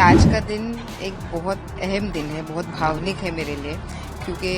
आज का दिन एक बहुत अहम दिन है, बहुत भावनिक है मेरे लिए, क्योंकि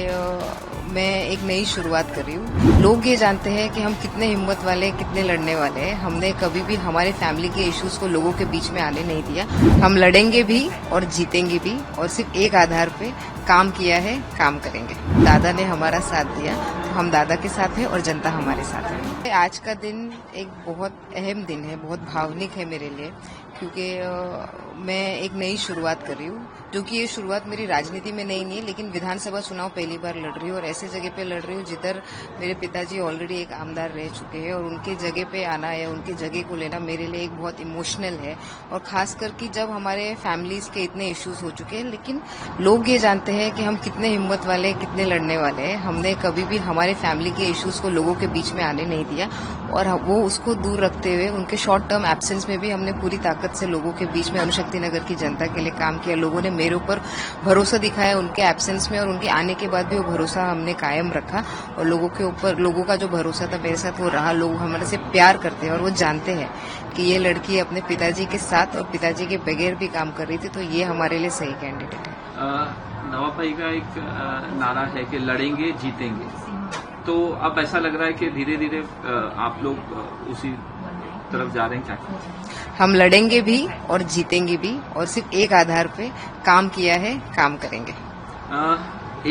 मैं एक नई शुरुआत कर रही हूँ। लोग ये जानते हैं कि हम कितने हिम्मत वाले, कितने लड़ने वाले हैं। हमने कभी भी हमारे फैमिली के इश्यूज को लोगों के बीच में आने नहीं दिया। हम लड़ेंगे भी और जीतेंगे भी, और सिर्फ एक आधार पे काम किया है, काम करेंगे। दादा ने हमारा साथ दिया, तो हम दादा के साथ हैं और जनता हमारे साथ है। आज का दिन एक बहुत अहम दिन है, बहुत भावनिक है मेरे लिए, क्योंकि मैं एक नई शुरुआत कर रही हूँ। जो कि ये शुरुआत मेरी राजनीति में नहीं है, लेकिन विधानसभा चुनाव पहली बार लड़ रही हूँ, और ऐसे जगह पे लड़ रही हूँ जिधर मेरे पिताजी ऑलरेडी एक आमदार रह चुके हैं, और उनके जगह पे आना या उनकी जगह को लेना मेरे लिए एक बहुत इमोशनल है। और खास करके जब हमारे फैमिलीज के इतने इश्यूज हो चुके हैं, लेकिन लोग ये जानते हैं कि हम कितने हिम्मत वाले, कितने लड़ने वाले हैं। हमने कभी भी हमारे फैमिली के इश्यूज को लोगों के बीच में आने नहीं दिया, और वो उसको दूर रखते हुए उनके शॉर्ट टर्म एब्सेंस में भी हमने पूरी ताकत से लोगों के बीच में अनुशक्ति नगर की जनता के लिए काम किया। लोगों ने मेरे ऊपर भरोसा दिखाया उनके एब्सेंस में, और उनके आने के बाद भी वो भरोसा हमने कायम रखा। और लोगों के ऊपर, लोगों का जो भरोसा था मेरे साथ वो रहा। लोग हमारे से प्यार करते हैं और वो जानते हैं कि ये लड़की अपने पिताजी के साथ और पिताजी के बगैर भी काम कर रही थी, तो ये हमारे लिए सही कैंडिडेट है। नवाब भाई का एक नारा है कि लड़ेंगे जीतेंगे, तो अब ऐसा लग रहा है कि धीरे धीरे आप लोग उसी तरफ जा रहे हैं। क्या हम लड़ेंगे भी और जीतेंगे भी, और सिर्फ एक आधार पे काम किया है, काम करेंगे।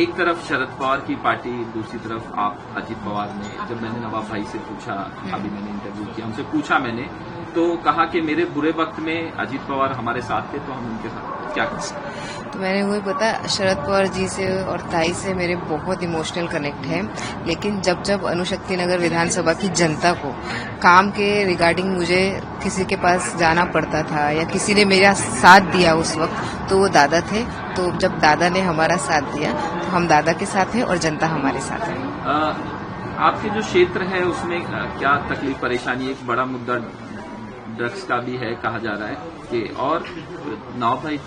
एक तरफ शरद पवार की पार्टी, दूसरी तरफ आप अजीत पवार ने। जब मैंने नवाब भाई से पूछा, अभी मैंने इंटरव्यू किया, उनसे पूछा मैंने, तो कहा कि मेरे बुरे वक्त में अजीत पवार हमारे साथ थे, तो हम उनके साथ क्या कर सकते। तो मैंने वही पता, शरद पवार जी से और ताई से मेरे बहुत इमोशनल कनेक्ट है, लेकिन जब जब अनुशक्ति नगर विधानसभा की जनता को काम के रिगार्डिंग मुझे किसी के पास जाना पड़ता था या किसी ने मेरा साथ दिया उस वक्त, तो वो दादा थे। तो जब दादा ने हमारा साथ दिया, तो हम दादा के साथ हैं और जनता हमारे साथ है। आपके जो क्षेत्र है उसमें क्या तकलीफ परेशानी, एक बड़ा मुद्दा ड्रग्स का भी है, कहा जा रहा है कि, और नवाब भाई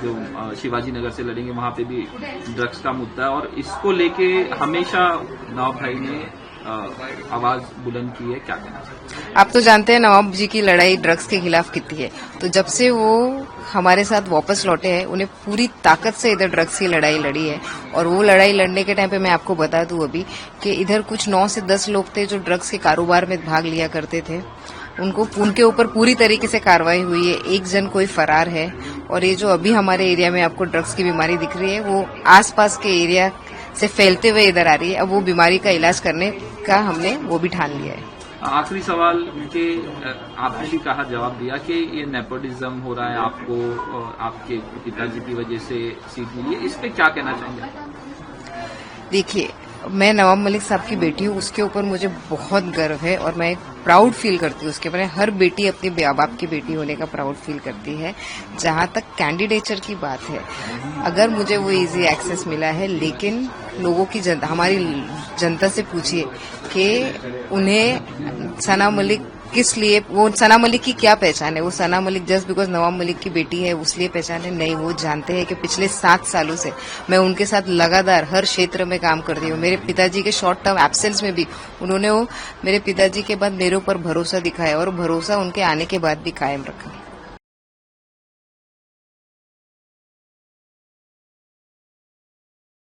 जो शिवाजी नगर से लड़ेंगे वहां पे भी ड्रग्स का मुद्दा है, और इसको लेके हमेशा नवाब भाई ने आवाज बुलंद की है। क्या कहना चाहिए? आप तो जानते हैं नवाब जी की लड़ाई ड्रग्स के खिलाफ कितनी है। तो जब से वो हमारे साथ वापस लौटे हैं, उन्हें पूरी ताकत से इधर ड्रग्स की लड़ाई लड़ी है। और वो लड़ाई लड़ने के टाइम पे मैं आपको बता दूं अभी कि इधर कुछ 9 से 10 लोग थे जो ड्रग्स के कारोबार में भाग लिया करते थे। उनके ऊपर पूरी तरीके से कार्रवाई हुई है। एक जन कोई फरार है, और ये जो अभी हमारे एरिया में आपको ड्रग्स की बीमारी दिख रही है, वो आसपास के एरिया से फैलते हुए इधर आ रही है। अब वो बीमारी का इलाज करने का हमने वो भी ठान लिया है। आखिरी सवाल के, आपने भी कहा, जवाब दिया कि ये नेपोटिज्म हो रहा है, आपको आपके पिताजी की वजह से सीट मिली है, इस पे क्या कहना चाहेंगे? देखिए, मैं नवाब मलिक साहब की बेटी हूँ, उसके ऊपर मुझे बहुत गर्व है और मैं प्राउड फील करती हूँ उसके ऊपर। हर बेटी अपने बाप की बेटी होने का प्राउड फील करती है। जहां तक कैंडिडेचर की बात है, अगर मुझे वो इजी एक्सेस मिला है, लेकिन लोगों की जनता, हमारी जनता से पूछिए कि उन्हें सना मलिक किस लिए, वो सना मलिक की क्या पहचान है। वो सना मलिक जस्ट बिकॉज नवाब मलिक की बेटी है उसलिए पहचान है? नहीं, वो जानते हैं कि पिछले 7 सालों से मैं उनके साथ लगातार हर क्षेत्र में काम करती हूँ। मेरे पिताजी के शॉर्ट टर्म एब्सेंस में भी उन्होंने वो मेरे पिताजी के बाद मेरे ऊपर भरोसा दिखाया, और भरोसा उनके आने के बाद भी कायम रखा।